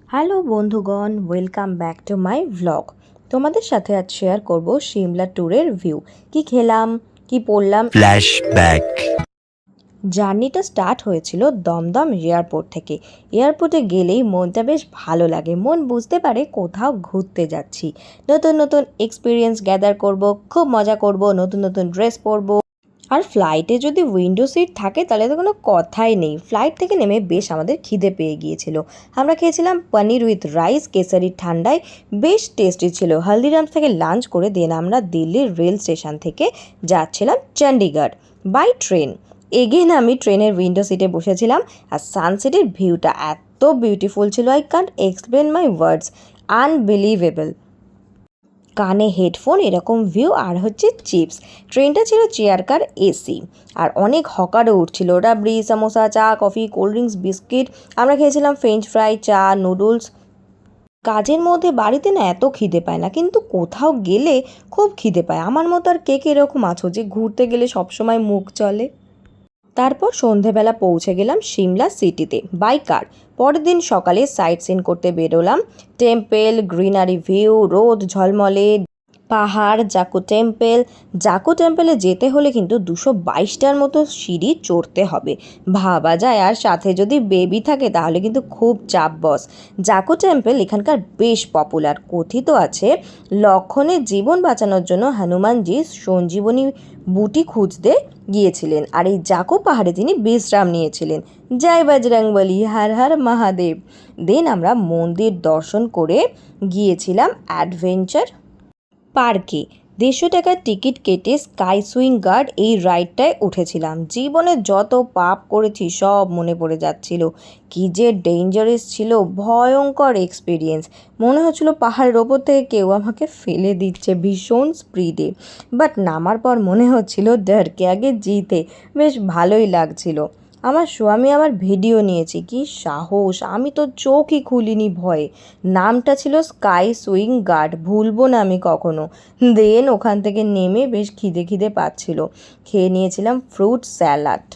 Hello বন্ধুগণ, welcome back to my vlog. তোমাদের সাথে আজ শেয়ার করব সিমলা ট্যুরের ভিউ। কি খেলাম, কি পড়লাম। ফ্ল্যাশব্যাক। জার্নিটা স্টার্ট হয়েছিল দমদম এয়ারপোর্ট থেকে। এয়ারপোর্টে গেলেই মনটা বেশ ভালো লাগে, মন বুঝতে পারে কোথাও ঘুরতে যাচ্ছি। নতুন নতুন এক্সপিরিয়েন্স গ্যাদার করব, খুব মজা করব, নতুন নতুন ড্রেস পরবো। আর ফ্লাইটে যদি উইন্ডো সিট থাকে তাহলে তো কোনো কথাই নেই। ফ্লাইট থেকে নেমে বেশ আমাদের খিদে পেয়ে গিয়েছিল। আমরা খেয়েছিলাম পনির উইথ রাইস, কেসারি ঠান্ডায়, বেশ টেস্টি ছিল। হলদিরামস থেকে লাঞ্চ করে দেন আমরা দিল্লির রেল স্টেশন থেকে যাচ্ছিলাম চণ্ডীগড় বাই ট্রেন। এগেন আমি ট্রেনের উইন্ডো সিটে বসেছিলাম আর সানসেটের ভিউটা এত বিউটিফুল ছিল, I can't explain my words, unbelievable. কানে হেডফোন, এরকম ভিউ, আর হচ্ছে চিপস। ট্রেনটা ছিল চেয়ার কার এসি, আর অনেক হকারও উঠছিল। রাবড়ি, সামোসা, চা, কফি, কোল্ড ড্রিঙ্কস, বিস্কিট। আমরা খেয়েছিলাম ফ্রেঞ্চ ফ্রাই, চা, নুডলস। কাজের মধ্যে বাড়িতে না এত খিদে পায় না, কিন্তু কোথাও গেলে খুব খিদে পায়। আমার মতো আর কে কে এরকম আছো যে ঘুরতে গেলে সবসময় মুখ চলে। তারপর সন্ধেবেলা পৌঁছে গেলাম সিমলা সিটিতে বাই কার। পরের দিন সকালে সাইট সিন করতে বেরোলাম। টেম্পেল, গ্রিনারি ভিউ, রোদ ঝলমলে পাহাড়, জাকু টেম্পেলে যেতে হলে কিন্তু 222টার মতো সিঁড়ি চড়তে হবে, ভাবা যায়। আর সাথে যদি বেবি থাকে তাহলে কিন্তু খুব চাপ বস। জাকু টেম্পেল এখানকার বেশ পপুলার। কথিত আছে লক্ষণের জীবন বাঁচানোর জন্য হনুমানজি সঞ্জীবনী বুটি খুঁজতে গিয়েছিলেন, আর এই জাকু পাহাড়ে তিনি বিশ্রাম নিয়েছিলেন। জয় বজরংবলী, হর হর মহাদেব। দেন আমরা মন্দির দর্শন করে গিয়েছিলাম অ্যাডভেঞ্চার পার্কে। 150 টাকার টিকিট কেটে স্কাই সুইং গার্ড এই রাইডটায় উঠেছিলাম। জীবনে যত পাপ করেছি সব মনে পড়ে যাচ্ছিল। কি যে ডেঞ্জারাস ছিল, ভয়ঙ্কর এক্সপিরিয়েন্স। মনে হচ্ছিল পাহাড়ের ওপর থেকে কেউ আমাকে ফেলে দিচ্ছে ভীষণ স্পিডে। বাট নামার পর মনে হচ্ছিল ডরকে আগে জিতে। বেশ ভালোই লাগছিল। আমার স্বামী আবার ভিডিও নিয়েছে, কি সাহস, আমি তো চোখই খুলিনি ভয়ে। নামটা ছিল স্কাই সুইং গার্ড, ভুলবো না আমি কখনো। দেন ওখান থেকে নেমে বেশ খিদে খিদে পাচ্ছিল, খেয়ে নিয়েছিলাম ফ্রুট স্যালাড।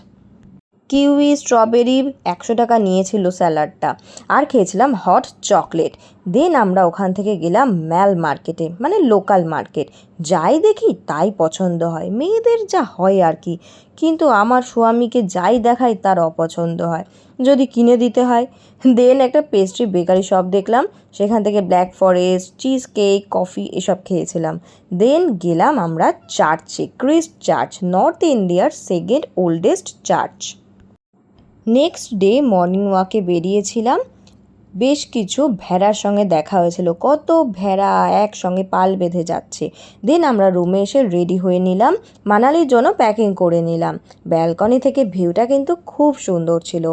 কিউই, স্ট্রবেরি, 100 টাকা নিয়েছিল স্যালাডটা। আর খেয়েছিলাম হট চকলেট। দেন আমরা ওখান থেকে গেলাম ম্যাল মার্কেটে, মানে লোকাল মার্কেট। যাই দেখি তাই পছন্দ হয়, মেয়েদের যা হয় আর কি। কিন্তু আমার স্বামীকে যাই দেখায় তার অপছন্দ হয়, যদি কিনে দিতে হয়। দেন একটা পেস্ট্রি বেকারি শপ দেখলাম, সেখান থেকে black forest, cheese cake, coffee এসব খেয়েছিলাম। দেন গেলাম আমরা চার্চে, ক্রিস্ট চার্চ, নর্থ ইন্ডিয়ার second oldest church. Next day morning ওয়াকে বেরিয়েছিলাম। বেশ কিছু ভেড়ার সঙ্গে দেখা হয়েছিল, কত ভেড়া একসঙ্গে পাল বেঁধে যাচ্ছে। দেন আমরা রুমে এসে রেডি হয়ে নিলাম, মানালির জন্য প্যাকিং করে নিলাম। ব্যালকনি থেকে ভিউটা কিন্তু খুব সুন্দর ছিল,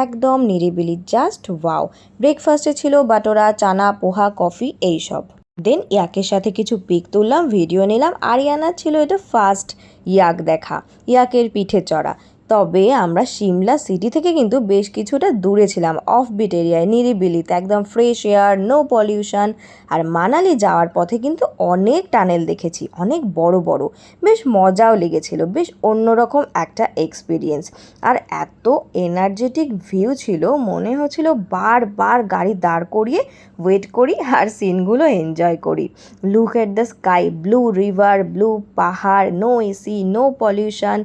একদম নিরিবিলি, জাস্ট ওয়াও। ব্রেকফাস্টে ছিল বাটোরা, চানা, পোহা, কফি এইসব। দেন ইয়াকের সাথে কিছু পিক তুললাম, ভিডিও নিলাম। আরিয়ানার ছিল এটা ফার্স্ট ইয়াক দেখা, ইয়াকের পিঠে চড়া। তবে আমরা সিমলা সিটি থেকে কিন্তু বেশ কিছুটা দূরে ছিলাম, অফবিট এরিয়ায়, নিরিবিলিতে, একদম ফ্রেশ এয়ার, নো পলিউশন। আর মানালি যাওয়ার পথে কিন্তু অনেক টানেল দেখেছি, অনেক বড় বড়। বেশ মজাও লেগেছিল, বেশ অন্যরকম একটা এক্সপিরিয়েন্স। আর এত এনার্জেটিক ভিউ ছিল, মনে হচ্ছিল বারবার গাড়ি দাঁড় করিয়ে ওয়েট করি আর সিনগুলো এনজয় করি। Look at the sky, blue river, blue পাহাড়, নো এসি, নো পলিউশন।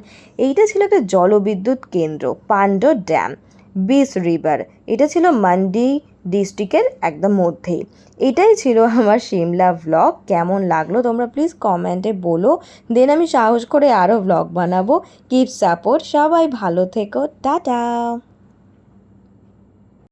এইটা ছিল একটা জলবিদ্যুৎ কেন্দ্র, পান্ডো ড্যাম। বিস রিভার, এটা ছিল মান্ডি ডিস্ট্রিক্টের একদম মধ্যেই। এটাই ছিল আমার সিমলা ভ্লগ। কেমন লাগলো তোমরা প্লিজ কমেন্টে বলো। দেন আমি সাহস করে আরও ভ্লগ বানাবো। কিপ সাপোর্ট, সবাই ভালো থেকো, টাটা।